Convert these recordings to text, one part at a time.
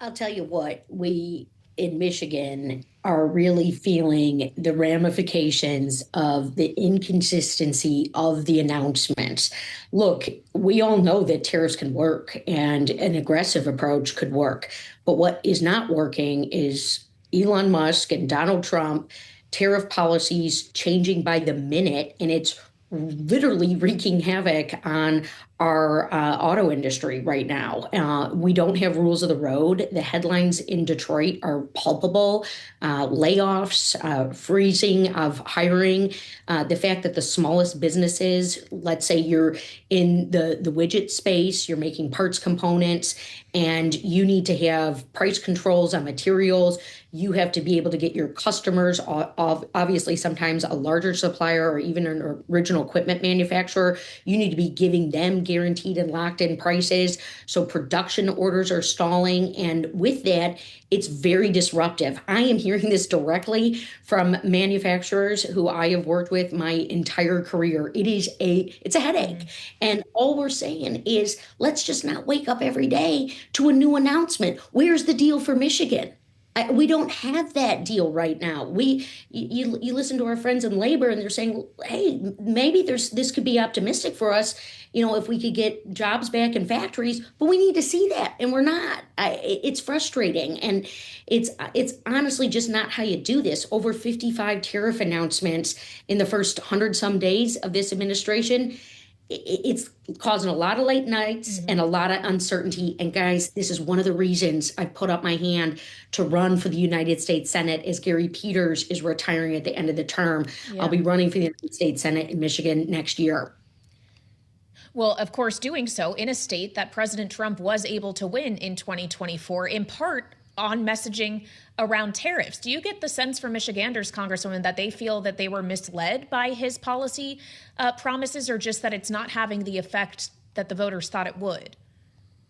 I'll tell you what, we in Michigan are really feeling the ramifications of the inconsistency of the announcements. Look, we all know that tariffs can work and an aggressive approach could work. But what is not working is Elon Musk and Donald Trump tariff policies changing by the minute, and it's literally wreaking havoc on our auto industry right now. We don't have rules of the road. The headlines in Detroit are palpable: layoffs, freezing of hiring. The fact that the smallest businesses, let's say you're in the widget space, you're making parts components, and you need to have price controls on materials. You have to be able to get your customers, obviously, sometimes a larger supplier or even an original equipment manufacturer. You need to be giving them guaranteed and locked in prices. So production orders are stalling. And with that, it's very disruptive. I am hearing this directly from manufacturers who I have worked with my entire career. It's a headache. And all we're saying is, let's just not wake up every day to a new announcement. Where's the deal for Michigan? We don't have that deal right now. You listen to our friends in labor, and they're saying, "Hey, maybe this could be optimistic for us, if we could get jobs back in factories." But we need to see that, and we're not. It's frustrating, and it's honestly just not how you do this. Over 55 tariff announcements in the first 100 some days of this administration. It's causing a lot of late nights and a lot of uncertainty. And guys, this is one of the reasons I put up my hand to run for the United States Senate, as Gary Peters is retiring at the end of the term. Yeah. I'll be running for the United States Senate in Michigan next year. Well, of course, doing so in a state that President Trump was able to win in 2024, in part on messaging around tariffs. Do you get the sense from Michiganders, Congresswoman, that they feel that they were misled by his policy promises, or just that it's not having the effect that the voters thought it would?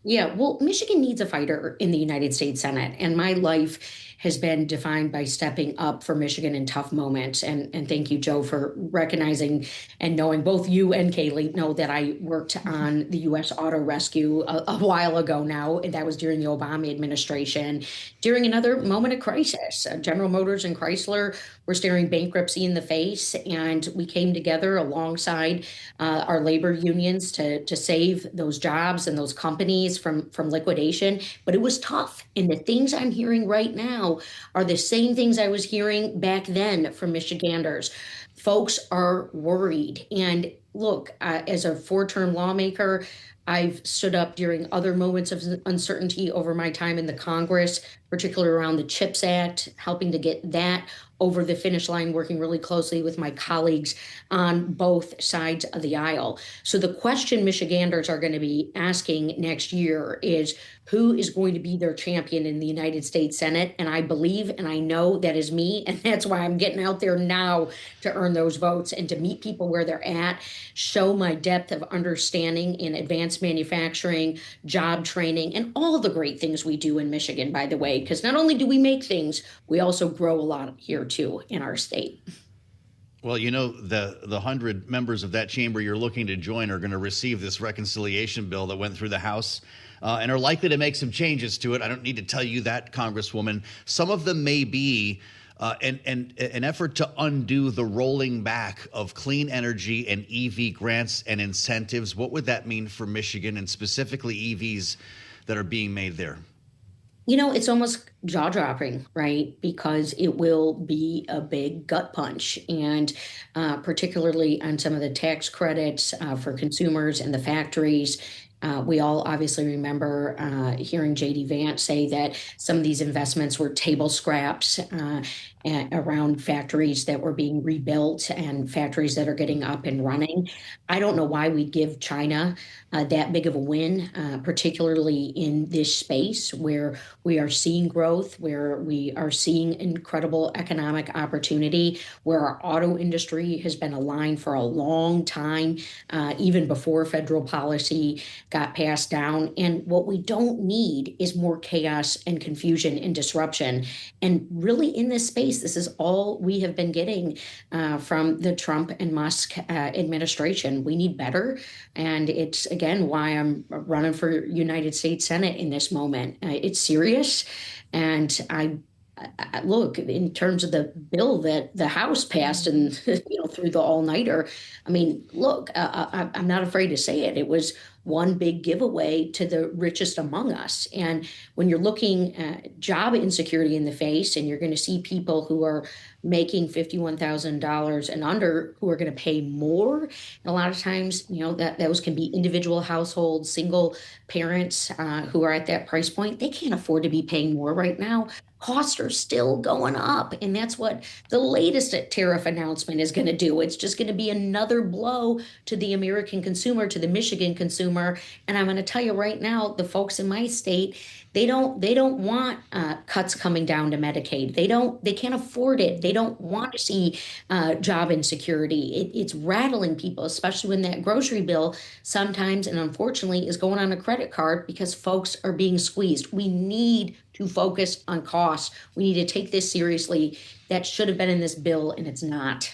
Yeah, well, Michigan needs a fighter in the United States Senate, and my life has been defined by stepping up for Michigan in tough moments. And thank you, Joe, for recognizing and knowing. Both you and Kaylee know that I worked on the U.S. auto rescue a while ago now, and that was during the Obama administration. During another moment of crisis, General Motors and Chrysler were staring bankruptcy in the face, and we came together alongside our labor unions to save those jobs and those companies from liquidation. But it was tough, and the things I'm hearing right now are the same things I was hearing back then from Michiganders. Folks are worried. And look, as a 4-term lawmaker, I've stood up during other moments of uncertainty over my time in the Congress, particularly around the CHIPS Act, helping to get that over the finish line, working really closely with my colleagues on both sides of the aisle. So the question Michiganders are going to be asking next year is, who is going to be their champion in the United States Senate? And I believe and I know that is me. And that's why I'm getting out there now to earn those votes and to meet people where they're at, show my depth of understanding in advanced manufacturing, job training, and all the great things we do in Michigan, by the way, because not only do we make things, we also grow a lot here too in our state. Well, the 100 members of that chamber you're looking to join are going to receive this reconciliation bill that went through the House and are likely to make some changes to it. I don't need to tell you that, Congresswoman. Some of them may be an effort to undo the rolling back of clean energy and EV grants and incentives. What would that mean for Michigan, and specifically EVs that are being made there? It's almost jaw dropping, right? Because it will be a big gut punch. And particularly on some of the tax credits for consumers and the factories. We all obviously remember hearing J.D. Vance say that some of these investments were table scraps around factories that were being rebuilt and factories that are getting up and running. I don't know why we'd give China that big of a win, particularly in this space where we are seeing growth, where we are seeing incredible economic opportunity, where our auto industry has been aligned for a long time, even before federal policy got passed down. And what we don't need is more chaos and confusion and disruption. And really in this space, this is all we have been getting from the Trump and Musk administration. We need better. And it's, again, again, why I'm running for United States Senate in this moment. It's serious. And look, in terms of the bill that the House passed and, through the all-nighter, I mean, look, I'm not afraid to say it. It was one big giveaway to the richest among us. And when you're looking at job insecurity in the face, and you're going to see people who are making $51,000 and under who are going to pay more, and a lot of times, that those can be individual households, single parents who are at that price point. They can't afford to be paying more right now. Costs are still going up. And that's what the latest tariff announcement is going to do. It's just going to be another blow to the American consumer, to the Michigan consumer. And I'm going to tell you right now, the folks in my state, they don't want cuts coming down to Medicaid. They can't afford it. They don't want to see job insecurity. It's rattling people, especially when that grocery bill sometimes, and unfortunately, is going on a credit card because folks are being squeezed. We need to focus on costs. We need to take this seriously. That should have been in this bill, and it's not.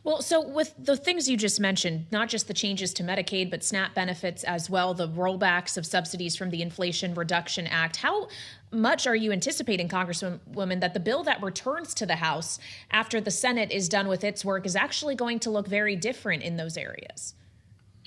Well, so with the things you just mentioned, not just the changes to Medicaid, but SNAP benefits as well, the rollbacks of subsidies from the Inflation Reduction Act, how much are you anticipating, Congresswoman, that the bill that returns to the House after the Senate is done with its work is actually going to look very different in those areas?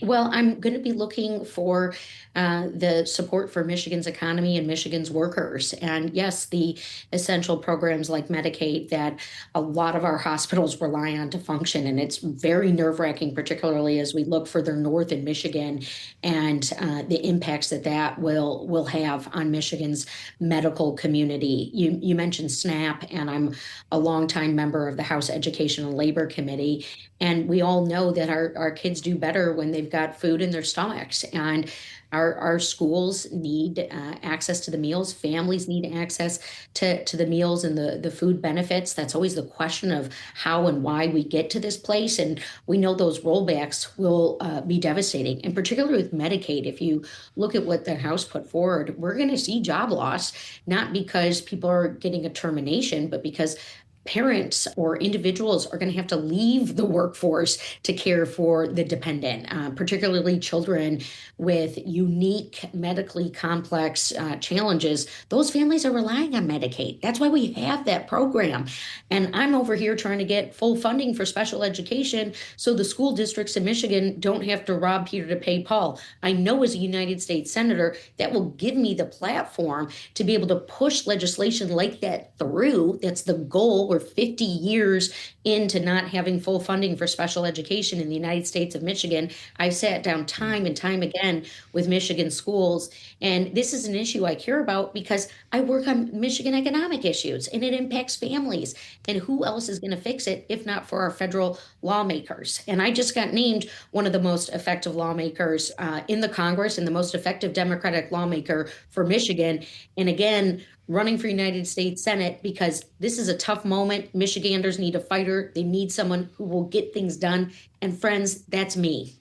Well, I'm going to be looking for the support for Michigan's economy and Michigan's workers. And yes, the essential programs like Medicaid that a lot of our hospitals rely on to function. And it's very nerve-wracking, particularly as we look further north in Michigan and the impacts that will have on Michigan's medical community. You mentioned SNAP, and I'm a longtime member of the House Education and Labor Committee. And we all know that our kids do better when they've got food in their stomachs. And our schools need access to the meals. Families need access to the meals and the food benefits. That's always the question of how and why we get to this place. And we know those rollbacks will be devastating. And particularly with Medicaid, if you look at what the House put forward, we're going to see job loss, not because people are getting a termination, but because parents or individuals are going to have to leave the workforce to care for the dependent, particularly children with unique medically complex challenges. Those families are relying on Medicaid. That's why we have that program. And I'm over here trying to get full funding for special education so the school districts in Michigan don't have to rob Peter to pay Paul. I know as a United States Senator, that will give me the platform to be able to push legislation like that through. That's the goal. We're 50 years into not having full funding for special education in the United States of Michigan. I've sat down time and time again with Michigan schools, and this is an issue I care about because I work on Michigan economic issues, and it impacts families. And who else is going to fix it if not for our federal lawmakers? And I just got named one of the most effective lawmakers in the Congress and the most effective Democratic lawmaker for Michigan. And again, running for United States Senate because this is a tough moment. Michiganders need a fighter. They need someone who will get things done. And friends, that's me.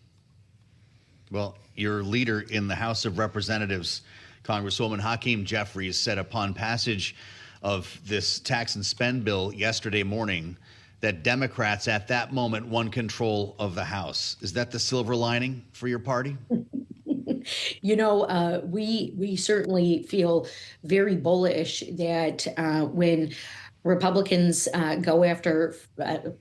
Well, your leader in the House of Representatives, Congresswoman Hakeem Jeffries, said upon passage of this tax and spend bill yesterday morning that Democrats at that moment won control of the House. Is that the silver lining for your party? We certainly feel very bullish that when Republicans go after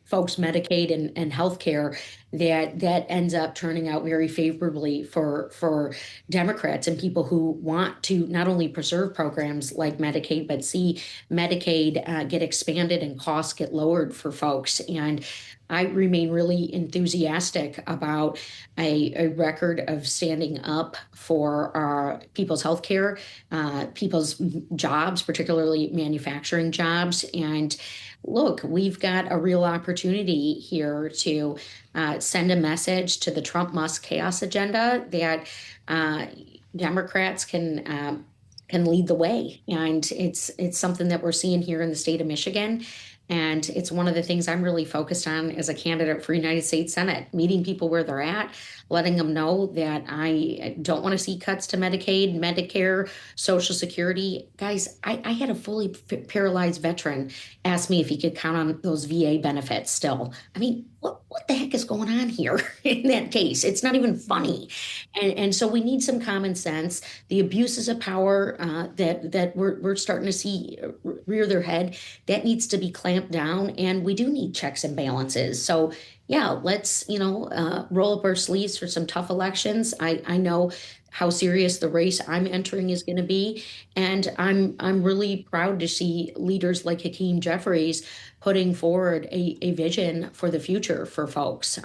folks' Medicaid and health care, that ends up turning out very favorably for Democrats and people who want to not only preserve programs like Medicaid, but see Medicaid get expanded and costs get lowered for folks. And I remain really enthusiastic about a record of standing up for people's health care, people's jobs, particularly manufacturing jobs. And look, we've got a real opportunity here to send a message to the Trump-Musk chaos agenda that Democrats can lead the way. And it's something that we're seeing here in the state of Michigan. And it's one of the things I'm really focused on as a candidate for United States Senate, meeting people where they're at, letting them know that I don't want to see cuts to Medicaid, Medicare, Social Security. Guys, I had a fully paralyzed veteran ask me if he could count on those VA benefits still. I mean, what the heck is going on here in that case? It's not even funny. And so we need some common sense. The abuses of power that we're starting to see rear their head, that needs to be clamped down. And we do need checks and balances. So yeah, let's, roll up our sleeves for some tough elections. I know how serious the race I'm entering is going to be. And I'm really proud to see leaders like Hakeem Jeffries putting forward a vision for the future for folks,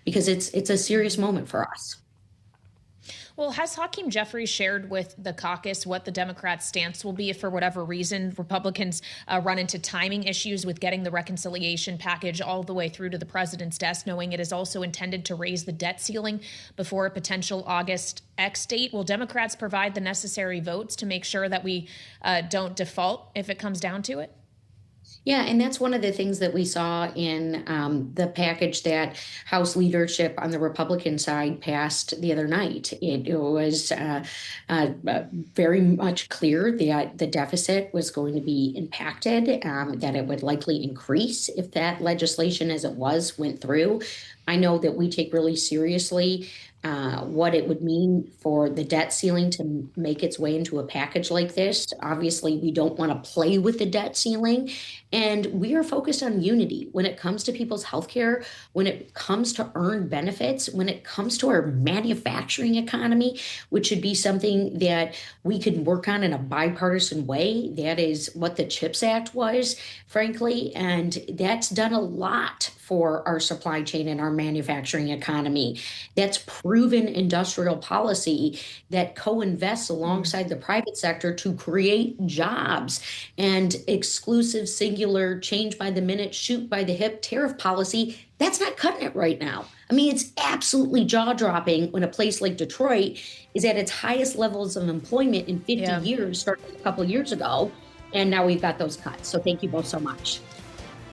because it's a serious moment for us. Well, has Hakeem Jeffries shared with the caucus what the Democrats' stance will be if, for whatever reason, Republicans run into timing issues with getting the reconciliation package all the way through to the president's desk, knowing it is also intended to raise the debt ceiling before a potential August X date? Will Democrats provide the necessary votes to make sure that we don't default if it comes down to it? Yeah, and that's one of the things that we saw in the package that House leadership on the Republican side passed the other night. It was very much clear that the deficit was going to be impacted, that it would likely increase if that legislation as it went through. I know that we take really seriously what it would mean for the debt ceiling to make its way into a package like this. Obviously, we don't want to play with the debt ceiling. And we are focused on unity when it comes to people's healthcare, when it comes to earned benefits, when it comes to our manufacturing economy, which should be something that we could work on in a bipartisan way. That is what the CHIPS Act was, frankly. And that's done a lot for our supply chain and our manufacturing economy. That's proven industrial policy that co-invests alongside the private sector to create jobs. And exclusive, singular, change by the minute, shoot by the hip tariff policy, that's not cutting it right now. I mean, it's absolutely jaw-dropping when a place like Detroit is at its highest levels of employment in 50 years, starting a couple of years ago. And now we've got those cuts. So thank you both so much.